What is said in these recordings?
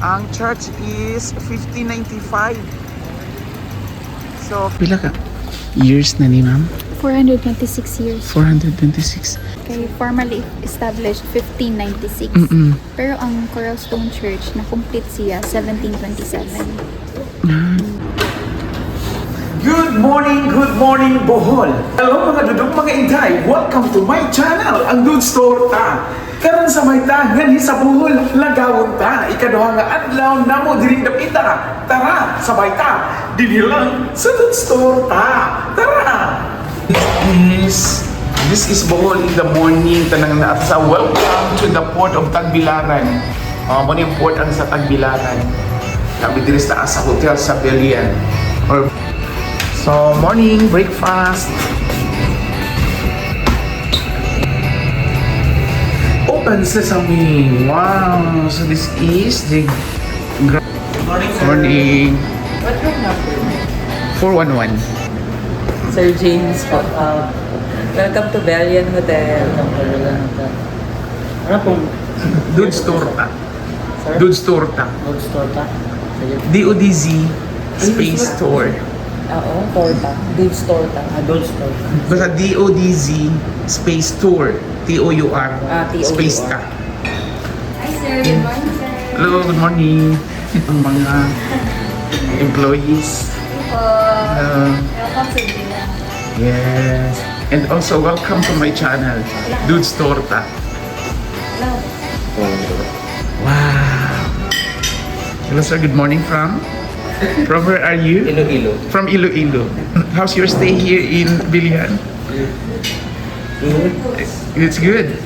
Ang church is 1595. So, Pila ka years na ni ma'am? 426 years. 426. Okay, formally established 1596. Pero ang Coral Stone Church na complete siya 1727. good morning Bohol! Hello mga dudong mga inday! Welcome to my channel, ang Dudes Torta! Karon sa may tahan sa Bohol, lagawon ta, ikaduha nga adlaw namo diring dapita. Tara, sabay ta, dinhi lang sa Dudes Torta! Tara! This is Bohol in the morning, tanang na sa welcome to the port of Tagbilaran. Mo ni port ang sa Tagbilaran. Kami diri sa hotel sa Belian. So, morning breakfast. Open sesame. Wow. So this is the morning. What room number? 411. Sir James, welcome to Belian Hotel. Ano pong Dudes Torta. Sir? Dudes Torta. Goods Torta? Sige. DODZ Space Tour. Oo, torta. Dave's Torta. Adults Torta. Basta DODZ Space Tour. TOUR. TOUR. Space ka. Hi sir, good morning sir. Hello, good morning. Ang mga employees. Welcome to Villa. Yes. And also welcome to my channel, Dudes Torta. Wow. Hello sir, good morning from? From where are you? Iloilo. From Iloilo. How's your stay here in Bilihan? It's good.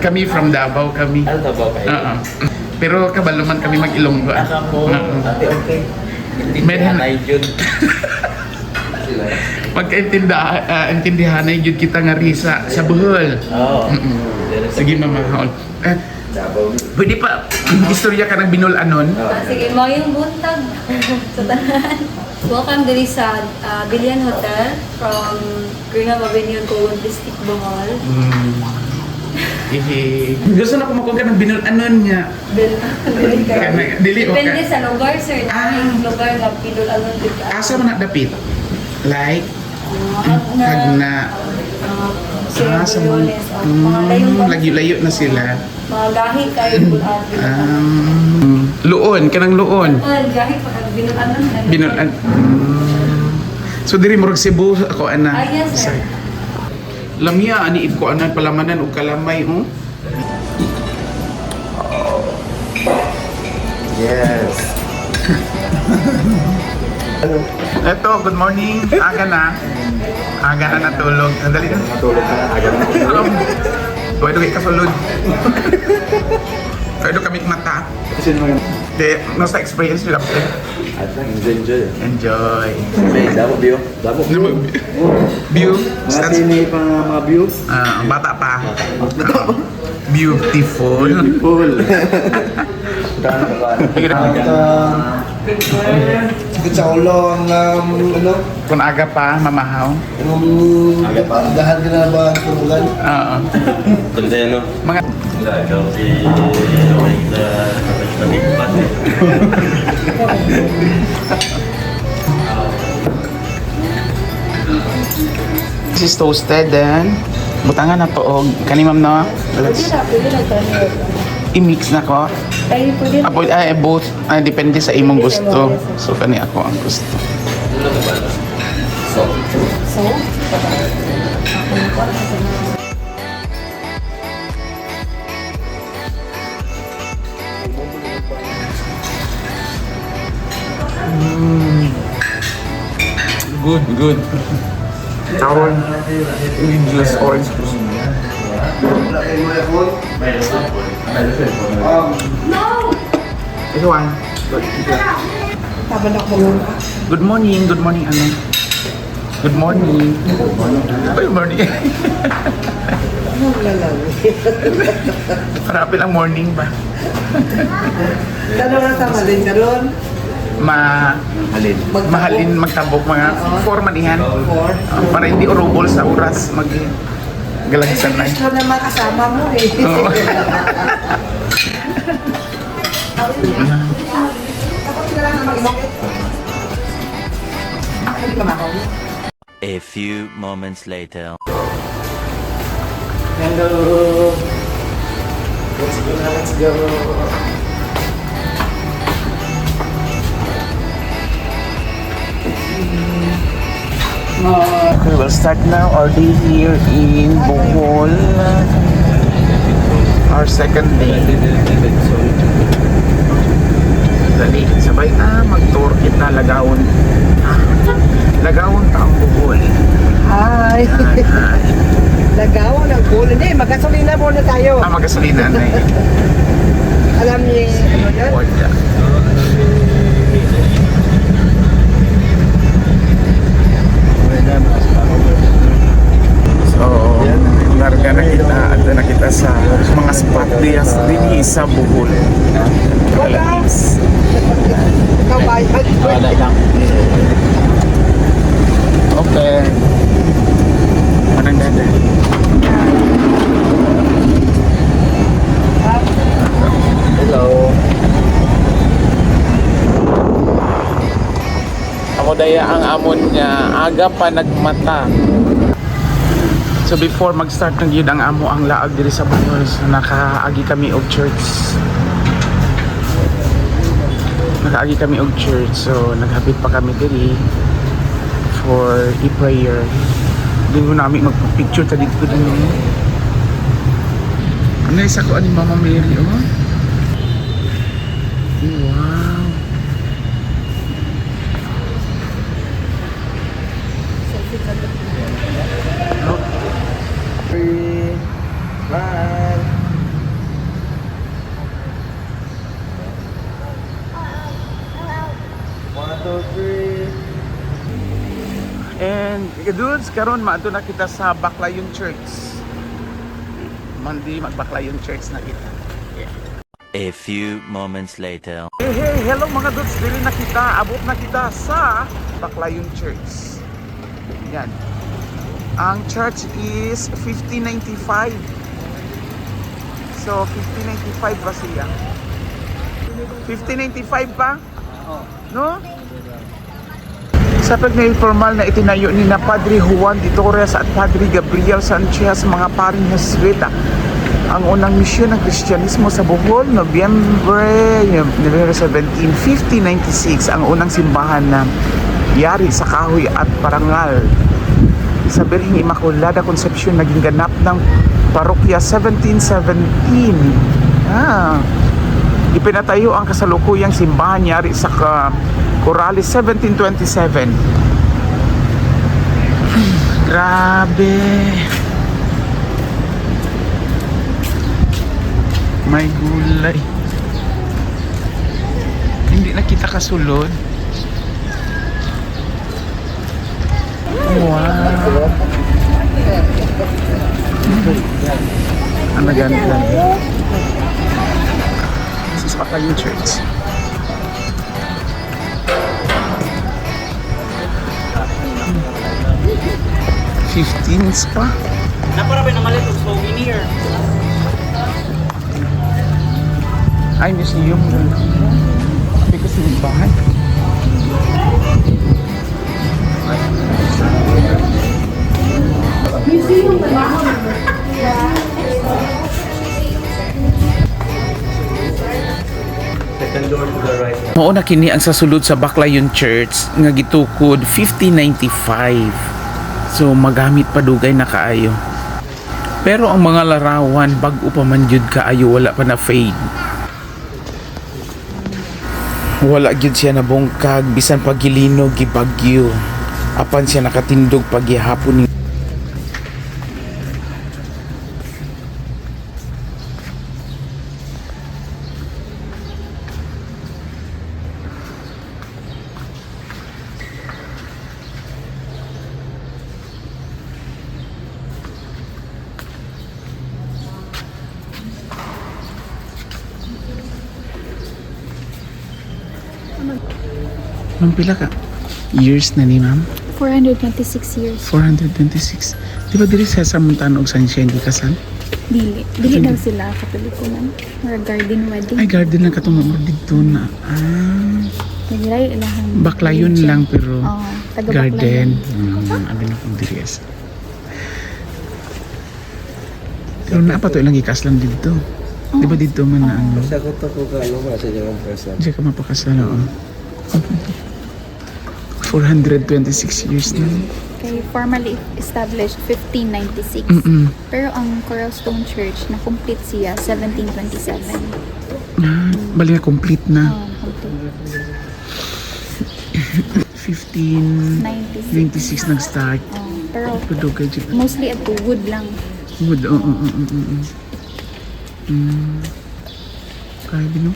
Kami from Davao kami. Ano ba kayo? Pero kabaluman kami mag-Ilonggo. Asa po? Ate, okay. Medhan- Intindihan ay yun. Magkaintindihan na yun kita nga risa sa Bohol. Oo. Sige mamahol. Pwede pa, istorya ka ng binulanon. Sige, mo yung buntag sa tanan. Welcome diri sa Bilian Hotel from Greenham Avenue, Cowan District, Bohol. Gusto na kumakuha ka ng binulanon niya. Dili o Depende ka. sa lugar, sir. Ang lugar na pinulanon dito. Asa mo na dapit? Like, Tagna. Sierra sa Leones. Mga layong layo-layo na sila. mga gahi kayo bulan. Luon, kanang luon. Gahi pag binulanon na. Binulan. So diri murag Cebu ako ana. Ah, yes, sir. Lamia ani ko ana palamanan og kalamay oh. Yes. Eto, good morning. Aga na. Aga na natulog. Sandali na. Matulog ka na. Agad na. Pwede kayo kasulod. Pwede kami mata. Kasi naman. De, nasa experience nila. At lang, enjoy. Enjoy. May damo view. Damo view. View. Mga Stands, tini pa mga view. ang bata pa. Beautiful. Beautiful. Daan ka ba? Sakit sa ulo ang ano, Kung aga pa, mamahaw. aga pa. Dahan ka na ba ang tulugan? Oo. Tandeno. Mga Ikaw si Nagpanipat. this is toasted then. Butangan na to og kani ma'am no. Pwede na ito. I-mix na ko. Ay, pwede. Apo both depende sa imong gusto. So kani ako ang gusto. So? Good. Tawon. With juice, orange juice. Ito one. Good morning, ano? Good morning. Good morning. Marami lang morning ba? Tanong na sa malin karon. Mahalin magtabok mga 4 manihan. Para hindi urubol sa oras galagsan na. Gusto na makasama mo eh. Oo. A few moments later. Hello. Let's go na, let's go. Okay, we'll start now our day here in Bohol. Our second day. Dali, sabay na mag-tour kita Lagawon. Lagawon taong Bohol. Hi! Hi. Lagawan ng kulo. Hindi, magasolina muna tayo. Magasolina na eh. Alam niyo, ano yan? Wala. So, larga na kita at na kita sa mga spot dias din sa Bohol. Kalamis. Ikaw ba? Okay. Parang dada. Hello. Amo daya ang amon niya aga pa nagmata. So before mag-start ng yun ang amo ang laag diri sa Bohol, so nakaagi kami og church. Nakaagi kami og church, so naghapit pa kami diri for i-prayer. Hindi mo namin magpapicture ta dito din. Ano isa ko ani Mama Mary, oh? Wow. Three. Bye. One, two, three. And dudes, karon maato na kita sa Baclayon Church. Mandi mag-Baclayon Church na kita. A few moments later. Hey, hey, hello mga dudes, dili na kita, abot na kita sa Baclayon Church. Yan. Ang church is 1595. So 1595 ba siya? 1595 pa? No? Sa pag-mail formal na itinayo ni na Padre Juan de Torres at Padre Gabriel Sanchez, mga paring Jesuita, ang unang misyon ng Kristyanismo sa Bohol, November 17, 1596, ang unang simbahan na yari sa kahoy at parangal sa Birheng Immaculada Concepcion, naging ganap ng parokya 1717. Ipinatayo ang kasalukuyang simbahan yari sa Corrales 1727. Grabe. May gulay. Hindi na kita kasulod. Wow. Ang naganda. This is Baclayon Church. $15s pa. Naparapin na malit ang souvenir. Ay, museum na. Tapi kasi bahay. Second door to the right. Mao na kini ang sasulod sa Baclayon Church nga gitukod 1595. So magamit pa dugay na kaayo. Pero ang mga larawan bag-o pa man jud kaayo, wala pa na fade. Wala gyud siya nabungkag bisan pag gilinog gibagyo. Apan siya nakatindog pag gihapon ni Ma'am, pila ka years na ni ma'am? 426 years. 426. Di ba diri sa Montano og Sunshine di kasal? Dili daw sila kapalikunan. Or garden wedding. Ay, garden lang katong dito na. Nagilay ilahang Baklayon religion. lang pero Oo, taga garden. Baklayon. Abi na kong dirias. Pero na pa to ilang ikas lang dito. Di ba dito man na ano? Sa ko to ko ka, ano ba sa yung person? Diyan ka mapakasala. 426 years na. Kay formally established 1596. Pero ang Coral Stone Church na complete siya 1727. Bali na complete na. Complete. 1596 nag-start. Pero Padugay dyan. mostly at wood lang. Good. Grabe no?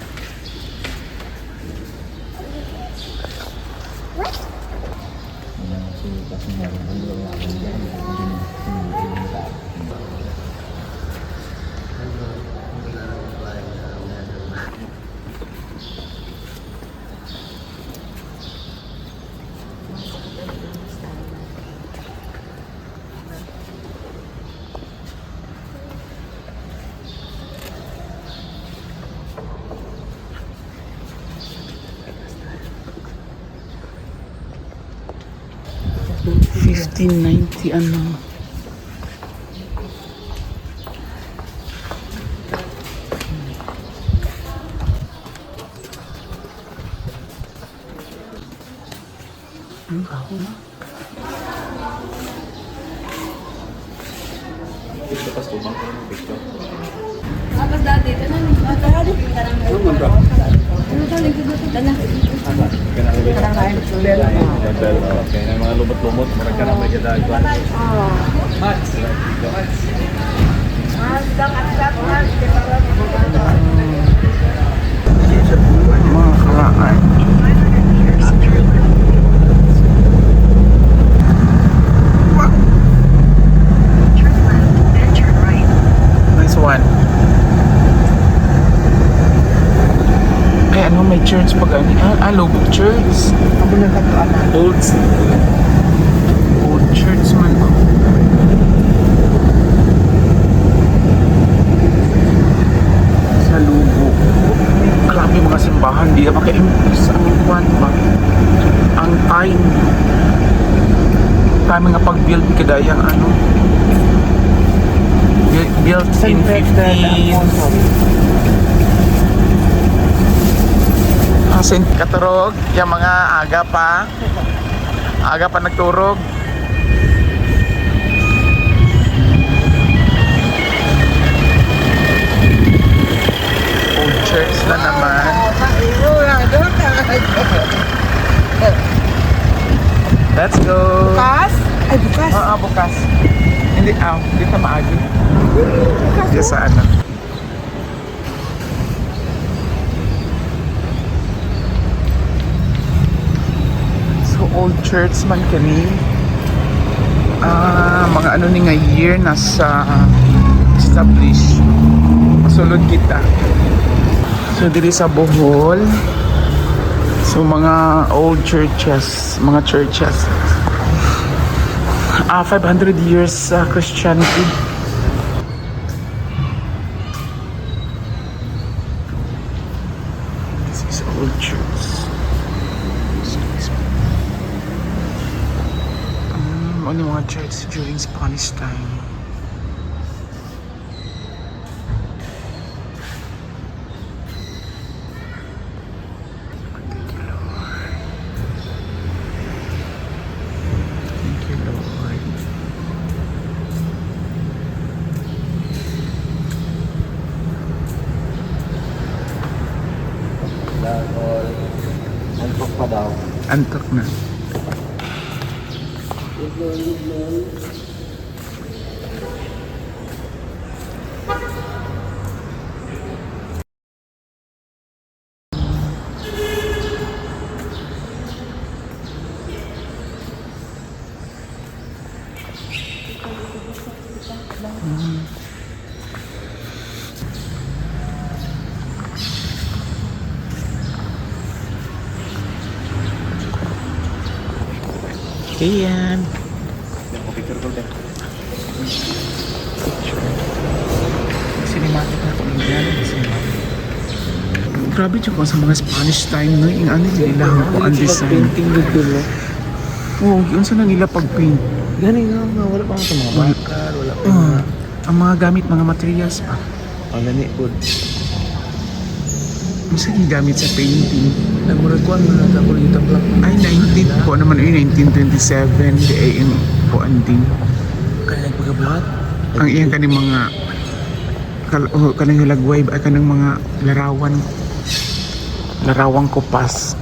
$15.90 ano. Ang kaho na. Tapos dati, ito na rin. Mga lumot-lumot, marag ka na may gadagwan. Mga karaan. Nice one. Ay, ano, may church pag ano? Lubog church. Old church man. Sa lubog. Grabe mga simbahan. Di na maka-impress ang kwan ba? Ang time. Time nga pag-build kadayang ano. Built in 50s. Saint Katurog, yung mga aga pa nagturog. Old church na naman. Let's go. Bukas? Ay, bukas. Oo, bukas. Hindi ka maagi. Diyan sa ano. Old church man kani, mga ano ni nga year nasa establish masulod kita. So diri sa Bohol, so mga old churches, 500 years Christianity. This is old church. Ano mga church during Spanish time. Thank you, Lord. Thank you, Lord. Antok pa daw. Antok na. Ayan. bakit ako nangyari sa simbahan. Grabe siya ko sa mga Spanish time no, yung ano nila ko ang design. Painting dito no. Oo, yun sa nila pag-paint. Gani nga, wala pa nga mga bakal, wala pa Oo, ang mga gamit, mga materials pa. ang gani po. Masa gamit sa painting. Nagmuraguan na ako yung tablak. Ay, 19, ko naman yun, 1927, di ay yung kuan din. Kaya nagpagabuhat. Ang iyang kaning mga kanang hilagway ay kanang mga larawang kupas.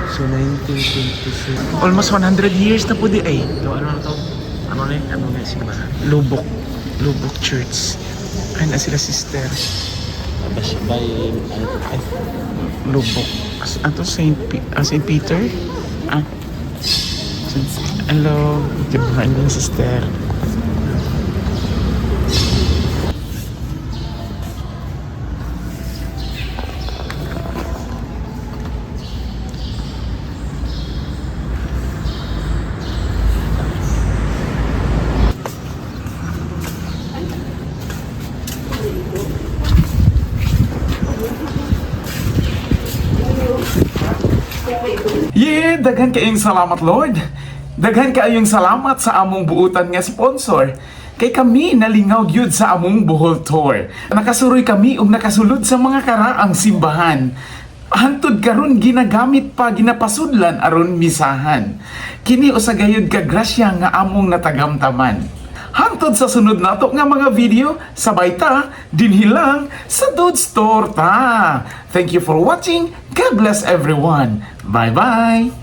So 1926. Almost 100 years na po di ay. So ano na to? Ano na simbahan? Lubok Church. Ay na sila sister. By ano ay Lubok. Ato Saint Peter? Ah. Hello. Diba yung sister? Yeah, daghan kayong salamat, Lord. Daghan kayong salamat sa among buutan nga sponsor. Kay kami nalingaw gyud sa among Bohol Tour. Nakasuroy kami og nakasulod sa mga karaang simbahan. Hantod karon ginagamit pa ginapasudlan aron misahan. Kini usagayod ka grasya nga among natagamtaman. Hantod sa sunod nato nga mga video, sabay ta dinhilang sa Dude's Store ta. Thank you for watching. God bless everyone. Bye-bye.